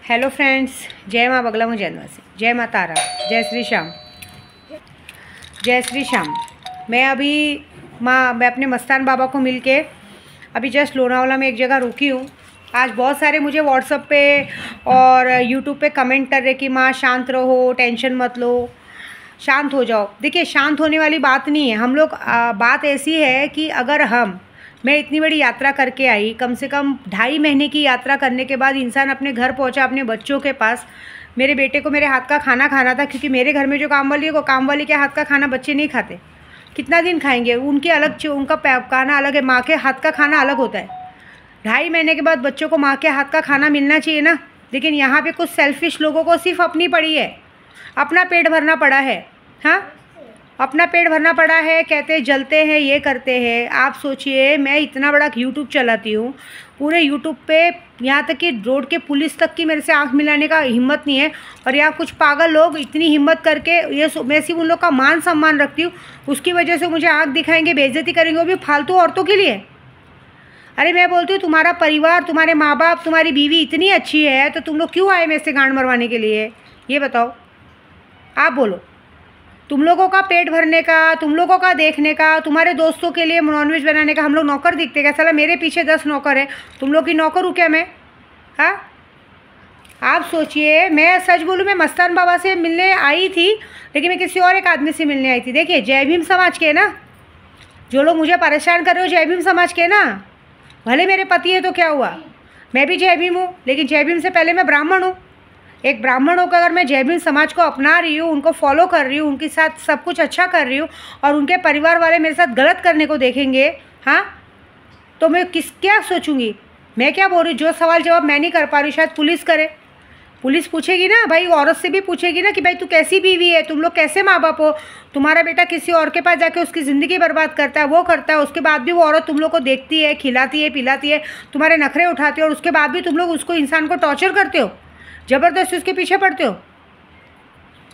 Hello friends, जय माँ बगला मुँह जयनवासी, जय माँ तारा, जय श्री श्याम, जय श्री श्याम। मैं अपने मस्तान बाबा को मिलके अभी जस्ट लोनावाला में एक जगह रुकी हूँ। आज बहुत सारे मुझे व्हाट्सएप पे और यूट्यूब पे कमेंट कर रहे कि माँ शांत रहो, टेंशन मत लो, शांत हो जाओ। देखिए, शांत होने वाली बात नहीं है। हम लोग बात ऐसी है कि अगर मैं इतनी बड़ी यात्रा करके आई, कम से कम 2.5 महीने की यात्रा करने के बाद इंसान अपने घर पहुंचा, अपने बच्चों के पास। मेरे बेटे को मेरे हाथ का खाना खाना था, क्योंकि मेरे घर में जो काम वाली है वो काम वाली के हाथ का खाना बच्चे नहीं खाते। कितना दिन खाएंगे? उनके अलग, उनका खाना अलग है, माँ के हाथ का खाना अलग होता है। 2.5 महीने के बाद बच्चों को माँ के हाथ का खाना मिलना चाहिए ना। लेकिन यहाँ पे कुछ सेल्फिश लोगों को सिर्फ अपनी पड़ी है, अपना पेट भरना पड़ा है। हाँ, अपना पेट भरना पड़ा है, कहते जलते हैं, ये करते हैं। आप सोचिए, मैं इतना बड़ा यूट्यूब चलाती हूँ, पूरे यूट्यूब पे यहाँ तक कि रोड के पुलिस तक की मेरे से आंख मिलाने का हिम्मत नहीं है। और यहाँ कुछ पागल लोग इतनी हिम्मत करके मैं सिर्फ उन लोग का मान सम्मान रखती हूँ, उसकी वजह से मुझे आंख दिखाएंगे, बेइज्जती करेंगे, वो भी फालतू औरतों के लिए। अरे मैं बोलती हूँ, तुम्हारा परिवार, तुम्हारे माँ बाप, तुम्हारी बीवी इतनी अच्छी है, तो तुम लोग क्यों आए मेरे से गांड मरवाने के लिए? ये बताओ, आप बोलो। तुम लोगों का पेट भरने का, तुम लोगों का देखने का, तुम्हारे दोस्तों के लिए नॉनवेज बनाने का हम लोग नौकर दिखते क्या? साला मेरे पीछे 10 नौकर हैं, तुम लोग की नौकर हूँ क्या मैं? हाँ, आप सोचिए। मैं सच बोलूँ, मैं मस्तान बाबा से मिलने आई थी, लेकिन मैं किसी और एक आदमी से मिलने आई थी। देखिए, जय भीम समाज के ना जो लोग मुझे परेशान कर रहे हो, जय भीम समाज के ना। भले मेरे पति है तो क्या हुआ, मैं भी जय भीम हूँ, लेकिन जय भीम से पहले मैं ब्राह्मण हूँ। एक ब्राह्मण होकर अगर मैं जय भीम समाज को अपना रही हूँ, उनको फॉलो कर रही हूँ, उनके साथ सब कुछ अच्छा कर रही हूँ, और उनके परिवार वाले मेरे साथ गलत करने को देखेंगे, हाँ, तो मैं क्या सोचूंगी? मैं क्या बोल रही हूँ? जो सवाल जवाब मैं नहीं कर पा रही, शायद पुलिस करे। पुलिस पूछेगी ना भाई, औरत से भी पूछेगी ना कि भाई तू कैसी बीवी है, तुम लोग कैसे माँ बाप हो, तुम्हारा बेटा किसी और के पास जाके उसकी ज़िंदगी बर्बाद करता है, वो करता है, उसके बाद भी वो औरत तुम लोग को देखती है, खिलाती है, पिलाती है, तुम्हारे नखरे उठाते हो, और उसके बाद भी तुम लोग उसको, इंसान को टॉर्चर करते हो, ज़बरदस्ती उसके पीछे पड़ते हो।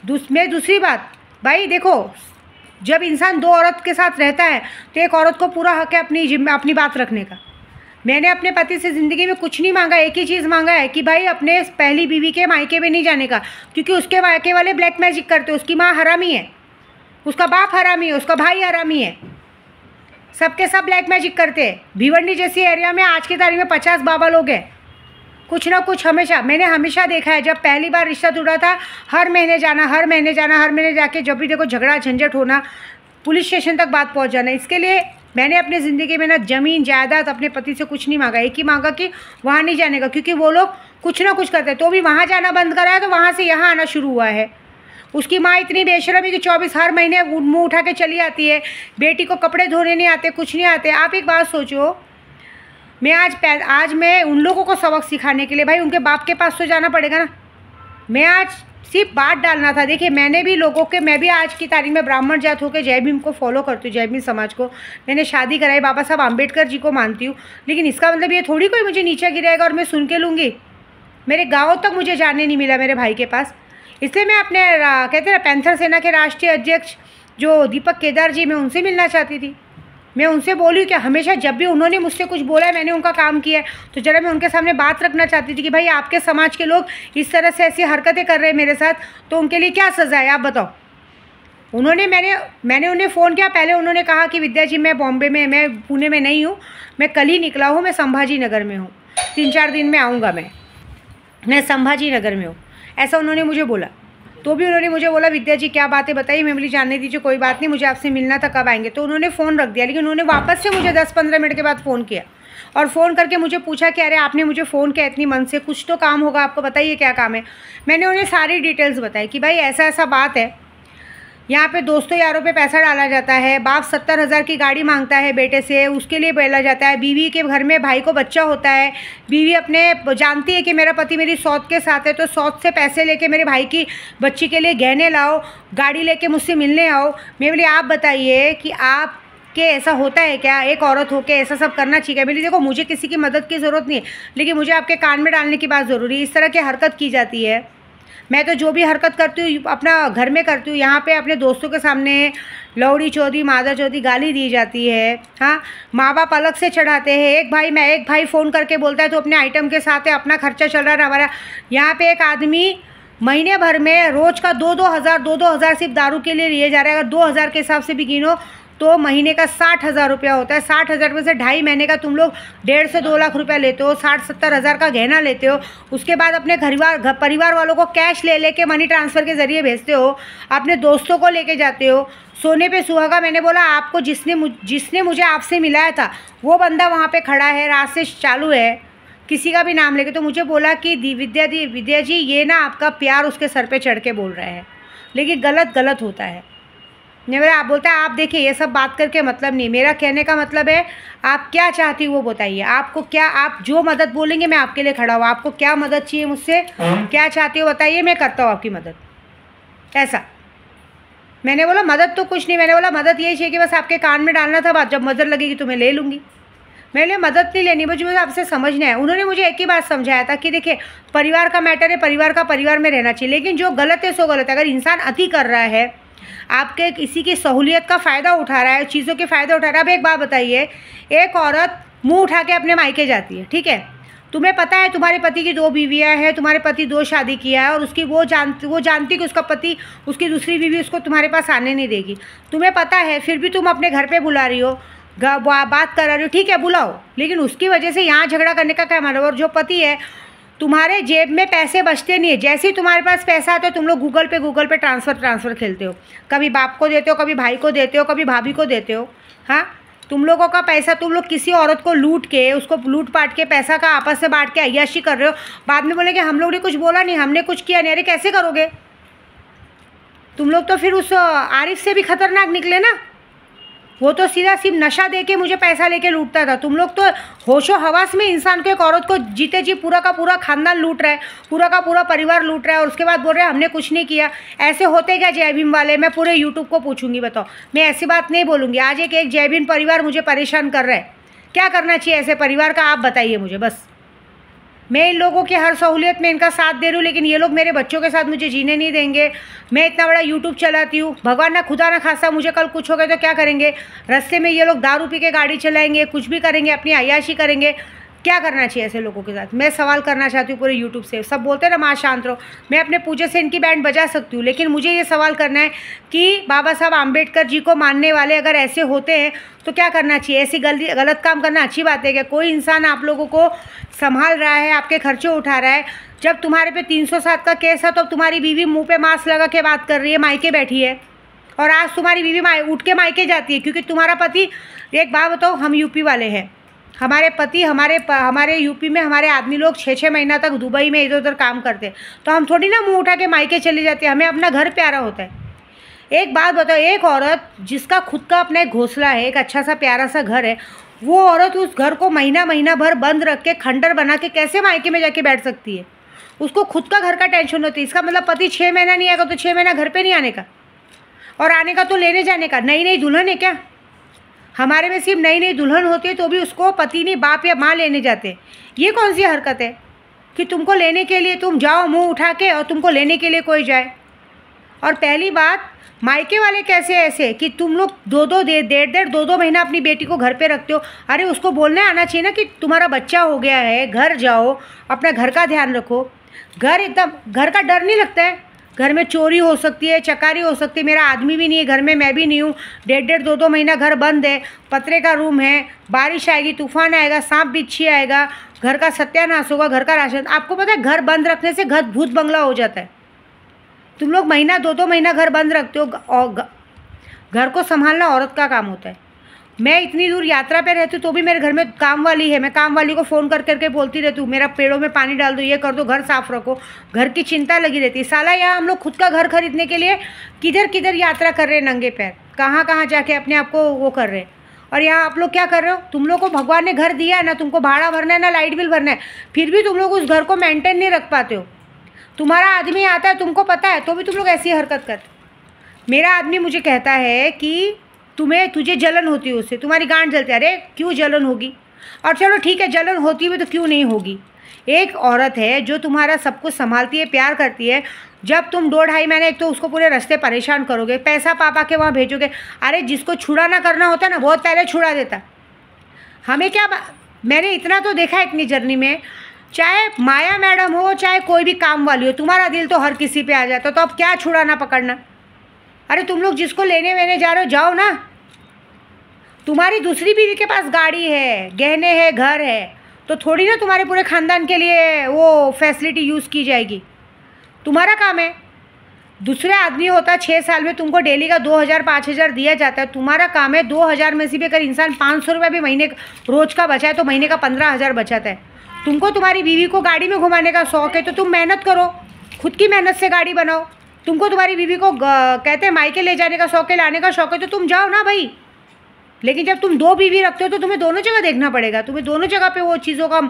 दूसरी बात, भाई देखो, जब इंसान 2 औरत के साथ रहता है तो एक औरत को पूरा हक है अपनी बात रखने का। मैंने अपने पति से ज़िंदगी में कुछ नहीं मांगा, एक ही चीज़ मांगा है कि भाई अपने पहली बीवी के मायके में नहीं जाने का, क्योंकि उसके मायके वाले ब्लैक मैजिक करते, उसकी माँ हरामी है, उसका बाप हरामी है, उसका भाई हरामी है, सबके सब ब्लैक मैजिक करते हैं। भिवंडी जैसी एरिया में आज की तारीख में 50 बाबा लोग हैं, कुछ ना कुछ हमेशा। मैंने हमेशा देखा है, जब पहली बार रिश्ता टूटा था, हर महीने जाना, हर महीने जाके जब भी देखो झगड़ा झंझट होना, पुलिस स्टेशन तक बात पहुंच जाना। इसके लिए मैंने अपनी ज़िंदगी में ना ज़मीन जायदाद अपने पति से कुछ नहीं मांगा, एक ही मांगा कि वहाँ नहीं जाने का, क्योंकि वो लोग कुछ ना कुछ करते हैं। तो भी वहाँ जाना बंद करा है, तो वहाँ से यहाँ आना शुरू हुआ है। उसकी माँ इतनी बेशरम है कि 24 हर महीने मुँह उठा के चली आती है, बेटी को कपड़े धोने नहीं आते, कुछ नहीं आते। आप एक बात सोचो, मैं आज मैं उन लोगों को सबक सिखाने के लिए, भाई उनके बाप के पास तो जाना पड़ेगा ना। मैं आज सिर्फ बात डालना था। देखिए, मैंने भी मैं भी आज की तारीख में ब्राह्मण जात होकर जय भीम को फॉलो करती हूँ, जय भीम समाज को। मैंने शादी कराई, बाबा साहब आम्बेडकर जी को मानती हूँ, लेकिन इसका मतलब ये थोड़ी कोई मुझे नीचे गिराएगा और मैं सुन के लूँगी। मेरे गाँव तक मुझे जाने नहीं मिला मेरे भाई के पास। इसलिए मैं अपने कहते हैं पैंथर सेना के राष्ट्रीय अध्यक्ष जो दीपक केदार जी, मैं उनसे मिलना चाहती थी। मैं उनसे बोली कि हमेशा जब भी उन्होंने मुझसे कुछ बोला है, मैंने उनका काम किया है, तो ज़रा मैं उनके सामने बात रखना चाहती थी कि भाई आपके समाज के लोग इस तरह से ऐसी हरकतें कर रहे हैं मेरे साथ, तो उनके लिए क्या सज़ा है, आप बताओ। मैंने उन्हें फ़ोन किया। पहले उन्होंने कहा कि विद्या जी, मैं पुणे में नहीं हूँ, मैं कल ही निकला हूँ, मैं संभाजी नगर में हूँ, 3-4 दिन में आऊँगा, मैं संभाजी नगर में हूँ, ऐसा उन्होंने मुझे बोला। तो भी उन्होंने मुझे बोला, विद्या जी क्या बातें बताई? मैं बोली, जानने दीजिए, कोई बात नहीं, मुझे आपसे मिलना था, कब आएंगे? तो उन्होंने फ़ोन रख दिया। लेकिन उन्होंने वापस से मुझे 10-15 मिनट के बाद फ़ोन किया, और फ़ोन करके मुझे पूछा कि अरे आपने मुझे फ़ोन किया इतनी मन से, कुछ तो काम होगा आपको, बताइए क्या काम है। मैंने उन्हें सारी डिटेल्स बताई कि भाई ऐसा ऐसा बात है, यहाँ पे दोस्तों यारों पे पैसा डाला जाता है, बाप 70,000 की गाड़ी मांगता है बेटे से, उसके लिए बोला जाता है। बीवी के घर में भाई को बच्चा होता है, बीवी अपने जानती है कि मेरा पति मेरी सौत के साथ है, तो सौत से पैसे लेके मेरे भाई की बच्ची के लिए गहने लाओ, गाड़ी लेके मुझसे मिलने आओ। मैं बोली, आप बताइए कि आप कि ऐसा होता है क्या? एक औरत होकर ऐसा सब करना चाहिए? बोली, देखो मुझे किसी की मदद की ज़रूरत नहीं है, लेकिन मुझे आपके कान में डालने की बात ज़रूरी है। इस तरह की हरकत की जाती है, मैं तो जो भी हरकत करती हूँ अपना घर में करती हूँ, यहाँ पे अपने दोस्तों के सामने लौड़ी चौधी मादा चौधी गाली दी जाती है। हाँ, माँ बाप अलग से चढ़ाते हैं। एक भाई फ़ोन करके बोलता है तो अपने आइटम के साथ है, अपना खर्चा चल रहा है हमारा। यहाँ पे एक आदमी महीने भर में रोज़ का 2-2 हज़ार सिर्फ दारू के लिए लिए जा रहा है। अगर 2 हज़ार के हिसाब से भी गिनो तो महीने का 60,000 रुपया होता है। 60,000 में से 2.5 महीने का तुम लोग 1.5 से 2 लाख रुपया लेते हो, 60-70 हज़ार का गहना लेते हो। उसके बाद अपने परिवार वालों को कैश ले के मनी ट्रांसफ़र के ज़रिए भेजते हो, अपने दोस्तों को लेके जाते हो। सोने पे सुहागा, मैंने बोला आपको जिसने मुझे आपसे मिलाया था वो बंदा वहाँ पर खड़ा है, रात से चालू है, किसी का भी नाम लेके। तो मुझे बोला कि विद्या जी ये ना आपका प्यार उसके सर पे चढ़ के बोल रहे हैं, लेकिन गलत होता है। नहीं, आप बोलता है आप देखिए ये सब बात करके मतलब नहीं, मेरा कहने का मतलब है आप क्या चाहती हो वो बताइए। आपको क्या, आप जो मदद बोलेंगे मैं आपके लिए खड़ा हूँ। आपको क्या मदद चाहिए मुझसे, क्या चाहती हो बताइए, मैं करता हूँ आपकी मदद। ऐसा मैंने बोला मदद तो कुछ नहीं, मैंने बोला मदद यही चाहिए कि बस आपके कान में डालना था, बात जब मदद लगेगी तो मैं ले लूँगी। मैंने मदद नहीं लेनी, मुझे आपसे समझना है। उन्होंने मुझे एक ही बात समझाया था कि देखिए परिवार का मैटर है, परिवार का परिवार में रहना चाहिए, लेकिन जो गलत है सो गलत है। अगर इंसान अति कर रहा है, आपके किसी की सहूलियत का फ़ायदा उठा रहा है, चीज़ों के फ़ायदा उठा रहा है। अब एक बात बताइए, एक औरत मुंह उठा के अपने मायके जाती है, ठीक है, तुम्हें पता है तुम्हारे पति की 2 बीवियाँ हैं, तुम्हारे पति 2 शादी किया है और उसकी वो जानती कि उसका पति, उसकी दूसरी बीवी उसको तुम्हारे पास आने नहीं देगी। तुम्हें पता है, फिर भी तुम अपने घर पे बुला रही हो, बात करा रही हो, ठीक है बुलाओ, लेकिन उसकी वजह से यहाँ झगड़ा करने का क्या मतलब। और जो पति है, तुम्हारे जेब में पैसे बचते नहीं है, जैसे ही तुम्हारे पास पैसा आता है तुम लोग गूगल पे ट्रांसफ़र खेलते हो। कभी बाप को देते हो, कभी भाई को देते हो, कभी भाभी को देते हो। हाँ, तुम लोगों का पैसा तुम लोग किसी औरत को लूट के, उसको लूट पाट के पैसा का आपस से बांट के अय्याशी कर रहे हो। बाद में बोलेंगे हम लोग ने कुछ बोला नहीं, हमने कुछ किया नहीं। अरे कैसे करोगे तुम लोग, तो फिर उस आरिफ से भी खतरनाक निकले ना। वो तो सीधा सिर्फ नशा दे के मुझे पैसा लेके लूटता था। तुम लोग तो होशो हवास में इंसान को, एक औरत को जीते जी पूरा का पूरा खानदान लूट रहा है, पूरा का पूरा परिवार लूट रहा है, और उसके बाद बोल रहे हैं हमने कुछ नहीं किया। ऐसे होते क्या जय भीम वाले? मैं पूरे यूट्यूब को पूछूंगी, बताओ। मैं ऐसी बात नहीं बोलूँगी। आज एक जय भीम परिवार मुझे परेशान कर रहा है, क्या करना चाहिए ऐसे परिवार का, आप बताइए मुझे। बस मैं इन लोगों की हर सहूलियत में इनका साथ दे रही हूँ, लेकिन ये लोग मेरे बच्चों के साथ मुझे जीने नहीं देंगे। मैं इतना बड़ा यूट्यूब चलाती हूँ, भगवान ना खुदा ना खासा मुझे कल कुछ हो गया तो क्या करेंगे। रास्ते में ये लोग दारू पी के गाड़ी चलाएंगे, कुछ भी करेंगे, अपनी अय्याशी करेंगे। क्या करना चाहिए ऐसे लोगों के साथ? मैं सवाल करना चाहती हूँ पूरे यूट्यूब से। सब बोलते हैं ना माँ शांत रहो, मैं अपने पूजे से इनकी बैंड बजा सकती हूँ, लेकिन मुझे ये सवाल करना है कि बाबा साहब आम्बेडकर जी को मानने वाले अगर ऐसे होते हैं तो क्या करना चाहिए? ऐसी गलत काम करना अच्छी बात है क्या? कोई इंसान आप लोगों को संभाल रहा है, आपके खर्चे उठा रहा है। जब तुम्हारे पे 307 का केस है तो तुम्हारी बीवी मुँह पे मास्क लगा के बात कर रही है, मायके बैठी है, और आज तुम्हारी बीवी उठ के मायके जाती है क्योंकि तुम्हारा पति। एक बात बताओ, हम यूपी वाले हैं, हमारे पति हमारे यूपी में हमारे आदमी लोग 6-6 महीना तक दुबई में इधर उधर काम करते हैं, तो हम थोड़ी ना मुंह उठा के मायके चले जाते हैं। हमें अपना घर प्यारा होता है। एक बात बताओ, एक औरत जिसका खुद का अपना एक घोंसला है, एक अच्छा सा प्यारा सा घर है, वो औरत उस घर को महीना भर बंद रख के खंडर बना के कैसे मायके में जाके बैठ सकती है? उसको खुद का घर का टेंशन होती है। इसका मतलब पति 6 महीना नहीं आएगा तो 6 महीना घर पे नहीं आने का, और आने का तो लेने जाने का। नई दुल्हन है क्या? हमारे में सिर्फ नई दुल्हन होती है तो भी उसको पति नहीं बाप या माँ लेने जाते। ये कौन सी हरकत है कि तुमको लेने के लिए तुम जाओ मुंह उठा के और तुमको लेने के लिए कोई जाए? और पहली बात, मायके वाले कैसे ऐसे कि तुम लोग 2-2 महीना अपनी बेटी को घर पे रखते हो। अरे उसको बोलने आना चाहिए ना कि तुम्हारा बच्चा हो गया है, घर जाओ, अपना घर का ध्यान रखो। घर का डर नहीं लगता है? घर में चोरी हो सकती है, चकारी हो सकती है। मेरा आदमी भी नहीं है घर में, मैं भी नहीं हूँ। 1.5-2 महीना घर बंद है, पतरे का रूम है, बारिश आएगी, तूफान आएगा, सांप बिच्छी आएगा, घर का सत्यानाश होगा, घर का राशन। आपको पता है घर बंद रखने से घर भूत बंगला हो जाता है। तुम लोग 2-2 महीना घर बंद रखते हो, और घर को संभालना औरत का काम होता है। मैं इतनी दूर यात्रा पे रहती हूँ तो भी मेरे घर में काम वाली है, मैं काम वाली को फ़ोन करके बोलती रहती हूँ मेरा पेड़ों में पानी डाल दो, ये कर दो, घर साफ़ रखो। घर की चिंता लगी रहती है। साला यहाँ हम लोग खुद का घर खरीदने के लिए किधर यात्रा कर रहे हैं, नंगे पैर कहाँ जाके अपने आप को वो कर रहे हैं। और यहाँ आप लोग क्या कर रहे हो? तुम लोग को भगवान ने घर दिया है ना, तुमको भाड़ा भरना है ना लाइट बिल भरना है, फिर भी तुम लोग उस घर को मेंटेन नहीं रख पाते हो। तुम्हारा आदमी आता है, तुमको पता है, तो भी तुम लोग ऐसी हरकत करते। मेरा आदमी मुझे कहता है कि तुझे जलन होती है उससे, तुम्हारी गांठ जलती है। अरे क्यों जलन होगी? और चलो ठीक है, जलन होती है तो क्यों नहीं होगी? एक औरत है जो तुम्हारा सब कुछ संभालती है, प्यार करती है। जब तुम 2-2.5 महीने एक तो उसको पूरे रास्ते परेशान करोगे, पैसा पापा के वहाँ भेजोगे। अरे जिसको छुड़ा ना करना होता ना, बहुत पहले छुड़ा देता। हमें क्या, मैंने इतना तो देखा है इतनी जर्नी में, चाहे माया मैडम हो चाहे कोई भी काम वाली हो, तुम्हारा दिल तो हर किसी पे आ जाता। तो अब क्या छुड़ाना पकड़ना। अरे तुम लोग जिसको लेने वेने जा रहे हो जाओ ना। तुम्हारी दूसरी बीवी के पास गाड़ी है, गहने हैं, घर है, तो थोड़ी ना तुम्हारे पूरे ख़ानदान के लिए वो फैसिलिटी यूज़ की जाएगी। तुम्हारा काम है। दूसरे आदमी होता 6 साल में तुमको डेली का 2,000-5,000 दिया जाता है। तुम्हारा काम है 2,000 में से भी अगर इंसान 500 रुपये भी महीने रोज़ का बचाए तो महीने का 15,000 बचाता है। तुमको तुम्हारी बीवी को गाड़ी में घुमाने का शौक़ है तो तुम मेहनत करो, खुद की मेहनत से गाड़ी बनाओ। तुमको तुम्हारी बीवी को कहते हैं मायके ले जाने का शौक़ है, लाने का शौक़ है, तो तुम जाओ ना भाई। लेकिन जब तुम 2 बीवी रखते हो तो तुम्हें दोनों जगह देखना पड़ेगा, तुम्हें दोनों जगह पे वो चीज़ों का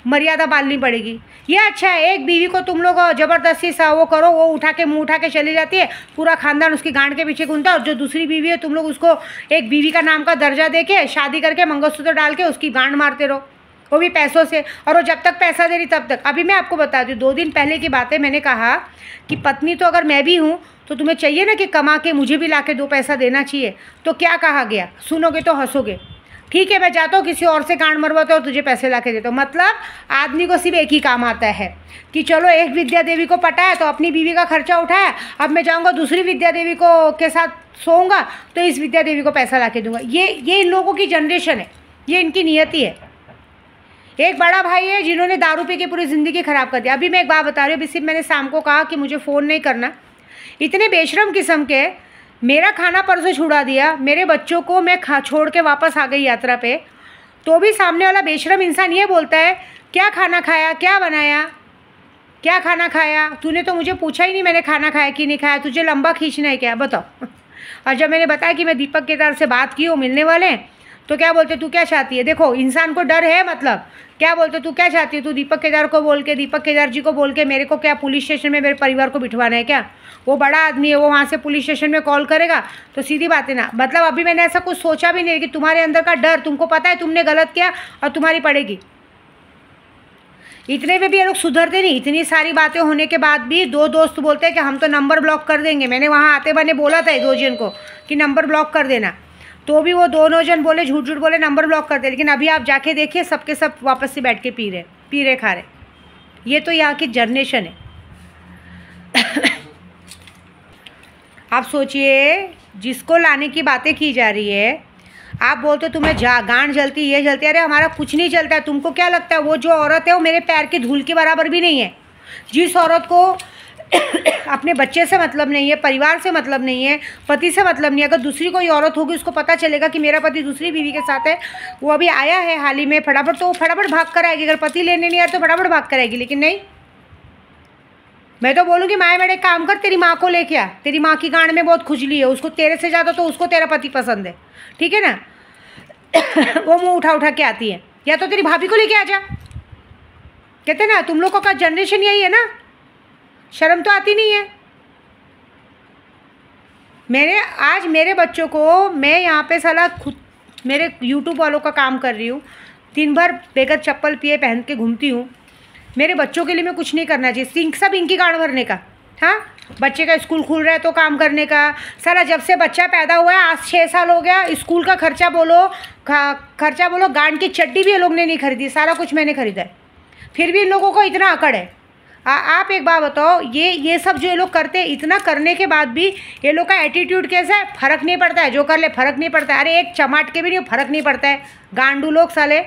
मर्यादा पालनी पड़ेगी। ये अच्छा है, एक बीवी को तुम लोग ज़बरदस्ती सा वो करो, वो उठा के मुँह उठा के चली जाती है, पूरा खानदान उसकी गांड के पीछे घूमता है। और जो दूसरी बीवी है तुम लोग उसको एक बीवी का नाम का दर्जा दे के शादी करके मंगलसूत्र डाल के उसकी गांड मारते रहो, वो भी पैसों से। और वो जब तक पैसा दे रही तब तक। अभी मैं आपको बता दूँ, 2 दिन पहले की बात है, मैंने कहा कि पत्नी तो अगर मैं भी हूँ तो तुम्हें चाहिए ना कि कमा के मुझे भी ला के 2 पैसा देना चाहिए। तो क्या कहा गया, सुनोगे तो हंसोगे। ठीक है, मैं जाता हूँ किसी और से गांड मरवाता हूँ, तुझे पैसे ला के देता हूँ। मतलब आदमी को सिर्फ एक ही काम आता है कि चलो एक विद्या देवी को पटाया तो अपनी बीवी का खर्चा उठाया, अब मैं जाऊँगा दूसरी विद्या देवी को के साथ सोऊंगा तो इस विद्या देवी को पैसा ला के दूँगा। ये इन लोगों की जनरेशन है, ये इनकी नियति है। एक बड़ा भाई है जिन्होंने दारू पी के पूरी ज़िंदगी ख़राब कर दिया। अभी मैं एक बात बता रही हूँ, अभी सिर्फ मैंने शाम को कहा कि मुझे फ़ोन नहीं करना। इतने बेशरम किस्म के, मेरा खाना परसों छुड़ा दिया, मेरे बच्चों को मैं छोड़ के वापस आ गई यात्रा पे, तो भी सामने वाला बेशरम इंसान ये बोलता है क्या खाना खाया, क्या बनाया, क्या खाना खाया, तूने तो मुझे पूछा ही नहीं मैंने खाना खाया कि नहीं खाया, तुझे लंबा खींचना है क्या, बताओ। और जब मैंने बताया कि मैं दीपक केदार से बात की, वो मिलने वाले हैं, तो क्या बोलते तू क्या चाहती है। देखो इंसान को डर है, मतलब क्या बोलते तू क्या चाहती है, तू दीपक केदार को बोल के, दीपक केदार जी को बोल के मेरे को क्या पुलिस स्टेशन में मेरे परिवार को बिठवाना है क्या। वो बड़ा आदमी है, वो वहाँ से पुलिस स्टेशन में कॉल करेगा तो सीधी बात है ना। मतलब अभी मैंने ऐसा कुछ सोचा भी नहीं कि तुम्हारे अंदर का डर, तुमको पता है तुमने गलत किया और तुम्हारी पड़ेगी। इतने में भी ये लोग सुधरते नहीं। इतनी सारी बातें होने के बाद भी 2 दोस्त बोलते हैं कि हम तो नंबर ब्लॉक कर देंगे। मैंने वहाँ आते बने बोला था 2 जन को कि नंबर ब्लॉक कर देना, तो भी वो दोनों जन बोले, झूठ झूठ बोले नंबर ब्लॉक कर दे। लेकिन अभी आप जाके देखिए सबके सब वापस से बैठ के पी रहे खा रहे। ये तो यहाँ की जनरेशन है। आप सोचिए, जिसको लाने की बातें की जा रही है, आप बोलते तुम्हें गांड जलती, ये जलती। अरे हमारा कुछ नहीं चलता है, तुमको क्या लगता है वो जो औरत है वो मेरे पैर की धूल के बराबर भी नहीं है। जिस औरत को अपने बच्चे से मतलब नहीं है, परिवार से मतलब नहीं है, पति से मतलब नहीं है, अगर दूसरी कोई औरत होगी उसको पता चलेगा कि मेरा पति दूसरी बीवी के साथ है, वो अभी आया है हाल ही में, फटाफट तो वो फटाफट भाग कर आएगी। अगर पति लेने नहीं आया तो फटाफट भाग कर आएगी। लेकिन नहीं, मैं तो बोलूँगी माए मेरे काम कर, तेरी माँ को लेके आ, तेरी माँ की गांड में बहुत खुजली है, उसको तेरे से ज़्यादा तो उसको तेरा पति पसंद है, ठीक है ना। वो मुँह उठा उठा के आती है, या तो तेरी भाभी को लेके आ जा। कहते ना तुम लोगों का जनरेशन यही है ना, शर्म तो आती नहीं है। मैंने आज मेरे बच्चों को, मैं यहाँ पे साला खुद मेरे यूट्यूब वालों का काम कर रही हूँ, दिन भर बेगर चप्पल पिए पहन के घूमती हूँ। मेरे बच्चों के लिए मैं कुछ नहीं करना चाहिए, सिंक सब इनकी गांड भरने का। हाँ, बच्चे का स्कूल खुल रहा है तो काम करने का। साला जब से बच्चा पैदा हुआ है आज 6 साल हो गया, स्कूल का खर्चा बोलो, गांड की चड्डी भी ये लोग ने नहीं खरीदी, सारा कुछ मैंने खरीदा है। फिर भी इन लोगों को इतना अकड़ है। आप एक बात बताओ, ये सब जो ये लोग करते हैं, इतना करने के बाद भी ये लोग का एटीट्यूड कैसा है, फ़र्क नहीं पड़ता है, जो कर ले फ़र्क नहीं पड़ता है। अरे एक चमाट के भी नहीं फ़र्क नहीं पड़ता है, गांडू लोग साले,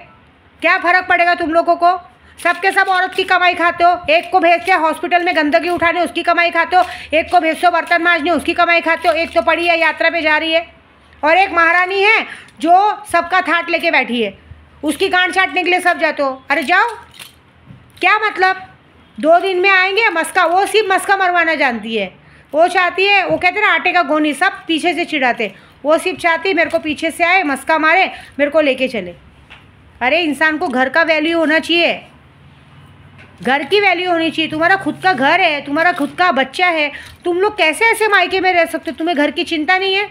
क्या फ़र्क पड़ेगा तुम लोगों को। सबके सब औरत की कमाई खाते हो, एक को भेज के हॉस्पिटल में गंदगी उठाने उसकी कमाई खाते हो, एक को भेज दो बर्तन मांजने उसकी कमाई खाते हो, एक तो पड़ी है यात्रा पे जा रही है, और एक महारानी है जो सबका थाट लेके बैठी है, उसकी गांड छाटने के लिए सब जाते हो। अरे जाओ, क्या मतलब 2 दिन में आएंगे मस्का, वो सिर्फ मस्का मरवाना जानती है। वो चाहती है, वो कहते ना आटे का गोनी, सब पीछे से चिढ़ाते, वो सिर्फ चाहती मेरे को पीछे से आए, मस्का मारे, मेरे को लेके चले। अरे इंसान को घर का वैल्यू होना चाहिए, घर की वैल्यू होनी चाहिए। तुम्हारा खुद का घर है, तुम्हारा खुद का बच्चा है, तुम लोग कैसे ऐसे मायके में रह सकते हो। तुम्हें घर की चिंता नहीं है,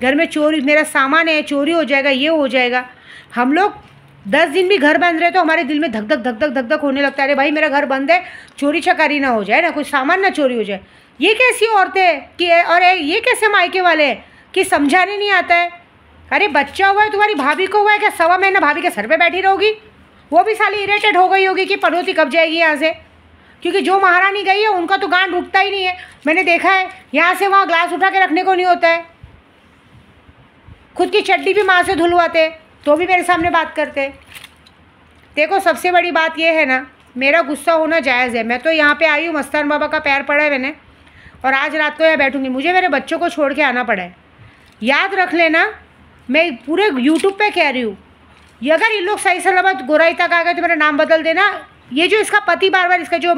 घर में चोरी, मेरा सामान है चोरी हो जाएगा, ये हो जाएगा। हम लोग 10 दिन भी घर बंद रहे तो हमारे दिल में धक धक धक धक धक धक होने लगता है, अरे भाई मेरा घर बंद है, चोरी चकारी ना हो जाए ना, कुछ सामान ना चोरी हो जाए। ये कैसी औरतें कि और ये कैसे मायके वाले हैं कि समझाने नहीं आता है। अरे बच्चा हुआ है, तुम्हारी भाभी को हुआ है क्या, 1.25 महीना भाभी के सर पे बैठी रहोगी? वो भी साली इरिटेट हो गई होगी कि पनौती कब जाएगी यहाँ से, क्योंकि जो महारानी गई है उनका तो गांड रुकता ही नहीं है। मैंने देखा है यहाँ से वहाँ ग्लास उठा के रखने को नहीं होता है, खुद की चड्डी भी माँ से धुलवाते तो भी मेरे सामने बात करते। देखो सबसे बड़ी बात यह है ना, मेरा गुस्सा होना जायज़ है। मैं तो यहाँ पे आई हूँ, मस्तान बाबा का पैर पड़ा है मैंने, और आज रात को यहाँ बैठूंगी। मुझे मेरे बच्चों को छोड़ के आना पड़ा है। याद रख लेना, मैं पूरे यूट्यूब पे कह रही हूँ, ये अगर इन लोग सही सलामत गोराई तक आ गए तो मेरा नाम बदल देना। ये जो इसका पति बार बार, इसका जो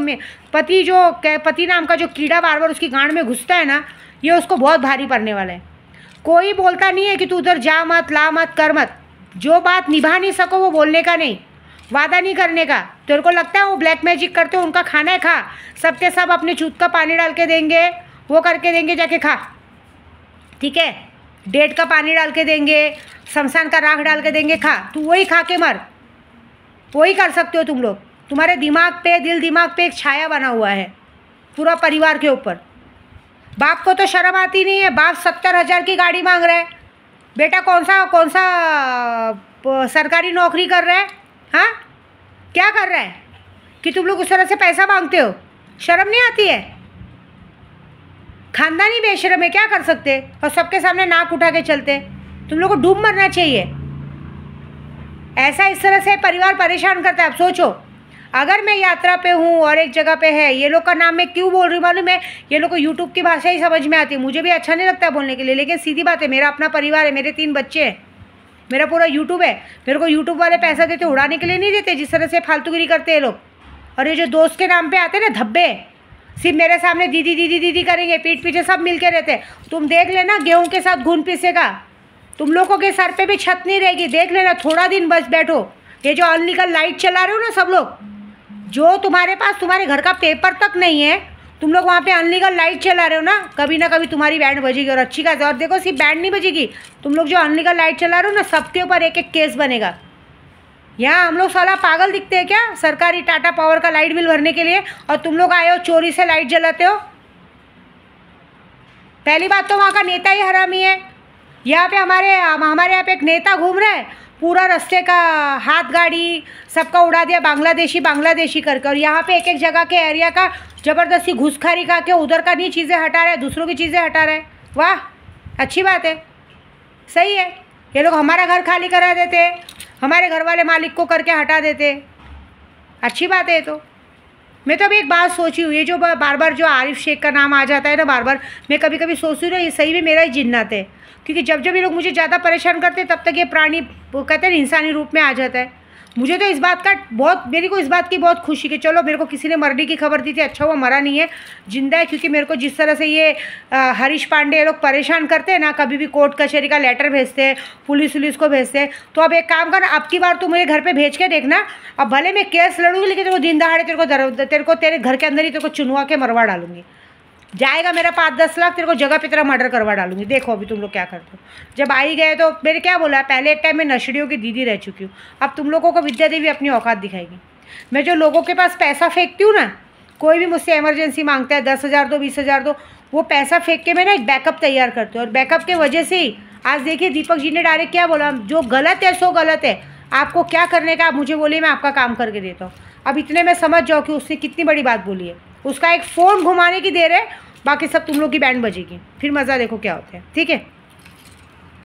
पति नाम का जो कीड़ा बार बार उसकी गांड में घुसता है ना, ये उसको बहुत भारी पड़ने वाला है। कोई बोलता नहीं है कि तू उधर जा मत, ला मत, कर मत। जो बात निभा नहीं सको वो बोलने का नहीं, वादा नहीं करने का। तेरे को लगता है वो ब्लैक मैजिक करते हो, उनका खाना है खा, सबके सब अपने चूत का पानी डाल के देंगे, वो करके देंगे, जाके खा, ठीक है। डेट का पानी डाल के देंगे, शमशान का राख डाल के देंगे, खा। तू वही खा के मर, वही कर सकते हो तुम लोग। तुम्हारे दिमाग पे, दिमाग पे एक छाया बना हुआ है पूरा परिवार के ऊपर। बाप को तो शर्म आती नहीं है, बाप 70,000 की गाड़ी मांग रहा है, बेटा कौन सा सरकारी नौकरी कर रहा है, हाँ क्या कर रहा है कि तुम लोग उस तरह से पैसा मांगते हो? शर्म नहीं आती है? खानदानी बेशर्म है, क्या कर सकते? और सबके सामने नाक उठा के चलते। तुम लोग को डूब मरना चाहिए। ऐसा इस तरह से परिवार परेशान करता है। अब सोचो, अगर मैं यात्रा पे हूँ और एक जगह पे है, ये लोग का नाम मैं क्यों बोल रही हूँ मालूम है? ये लोग को यूट्यूब की भाषा ही समझ में आती है। मुझे भी अच्छा नहीं लगता बोलने के लिए, लेकिन सीधी बात है, मेरा अपना परिवार है, मेरे 3 बच्चे हैं, मेरा पूरा यूट्यूब है। मेरे को यूट्यूब वाले पैसा देते, उड़ाने के लिए नहीं देते जिस तरह से फालतूगिरी करते हैं लोग। और ये जो दोस्त के नाम पे आते हैं ना धब्बे, सिर्फ मेरे सामने दीदी दीदी दीदी करेंगे, पीठ पीछे सब मिल के रहते। तुम देख लेना, गेहूँ के साथ घुन पीसेगा, तुम लोगों के सर पे भी छत नहीं रहेगी। देख लेना, थोड़ा दिन बस बैठो। ये जो अनलीगल लाइट चला रहे हो ना सब लोग, जो तुम्हारे पास तुम्हारे घर का पेपर तक नहीं है, तुम लोग वहाँ पे अनलीगल लाइट चला रहे हो ना कभी तुम्हारी बैंड बजेगी, और अच्छी खासी। और देखो सिर्फ बैंड नहीं बजेगी, तुम लोग जो अनलीगल लाइट चला रहे हो ना, सबके ऊपर एक एक केस बनेगा। यहाँ हम लोग साला पागल दिखते हैं क्या सरकारी टाटा पावर का लाइट बिल भरने के लिए, और तुम लोग आए हो चोरी से लाइट जलाते हो? पहली बात तो वहाँ का नेता ही हरामी है। यहाँ पे हमारे यहाँ पे एक नेता घूम रहा है, पूरा रास्ते का हाथ गाड़ी सबका उड़ा दिया बांग्लादेशी करके, और यहाँ पे एक एक जगह के एरिया का ज़बरदस्ती घुसखोरी का के उधर का नहीं चीज़ें हटा रहे हैं, दूसरों की चीज़ें हटा रहे हैं। वाह, अच्छी बात है, सही है। ये लोग हमारा घर खाली करा देते, हमारे घर वाले मालिक को करके हटा देते, अच्छी बात है। तो मैं तो अभी एक बात सोची हूँ, ये जो बार बार जो आरिफ शेख का नाम आ जाता है ना बार बार, मैं कभी कभी सोचती हूँ ना, ये सही में मेरा ही जिन्नत है। क्योंकि जब जब ये लोग मुझे ज़्यादा परेशान करते हैं, तब तक ये प्राणी, वो कहते हैं इंसानी रूप में आ जाता है। मुझे तो इस बात का मेरे को इस बात की बहुत खुशी कि चलो मेरे को किसी ने मरने की खबर दी थी, अच्छा हुआ मरा नहीं है, जिंदा है। क्योंकि मेरे को जिस तरह से ये हरीश पांडे ये लोग परेशान करते हैं ना, कभी भी कोर्ट कचहरी का लेटर भेजते हैं, पुलिस को भेजते हैं। तो अब एक काम कर, अब की बार तू मेरे घर पे भेज के देखना, अब भले मैं केस लड़ूंगी, लेकिन तेरे को दिन दहाड़े तेरे घर के अंदर ही तेरे को चुनवा के मरवा डालूंगी। जाएगा मेरा 5-10 लाख, तेरे को जगह पे तेरा मर्डर करवा डालूंगी। देखो अभी तुम लोग क्या करते हो। जब आई गए तो मेरे क्या बोला, पहले एक टाइम में नशड़ियों की दीदी रह चुकी हूँ, अब तुम लोगों को विद्या देवी अपनी औकात दिखाएगी। मैं जो लोगों के पास पैसा फेंकती हूँ ना, कोई भी मुझसे इमरजेंसी मांगता है 10,000 दो, 20,000 दो, वो पैसा फेंक के मैं ना एक बैकअप तैयार करती हूँ। और बैकअप के वजह से ही आज देखिए दीपक जी ने डायरेक्ट क्या बोला, जो गलत है सो गलत है, आपको क्या करने का आप मुझे बोलिए, मैं आपका काम करके देता हूँ। अब इतने में समझ जाओ कि उसने कितनी बड़ी बात बोली है। उसका एक फ़ोन घुमाने की देर है, बाकी सब तुम लोग की बैंड बजेगी, फिर मज़ा देखो क्या होता है, ठीक है।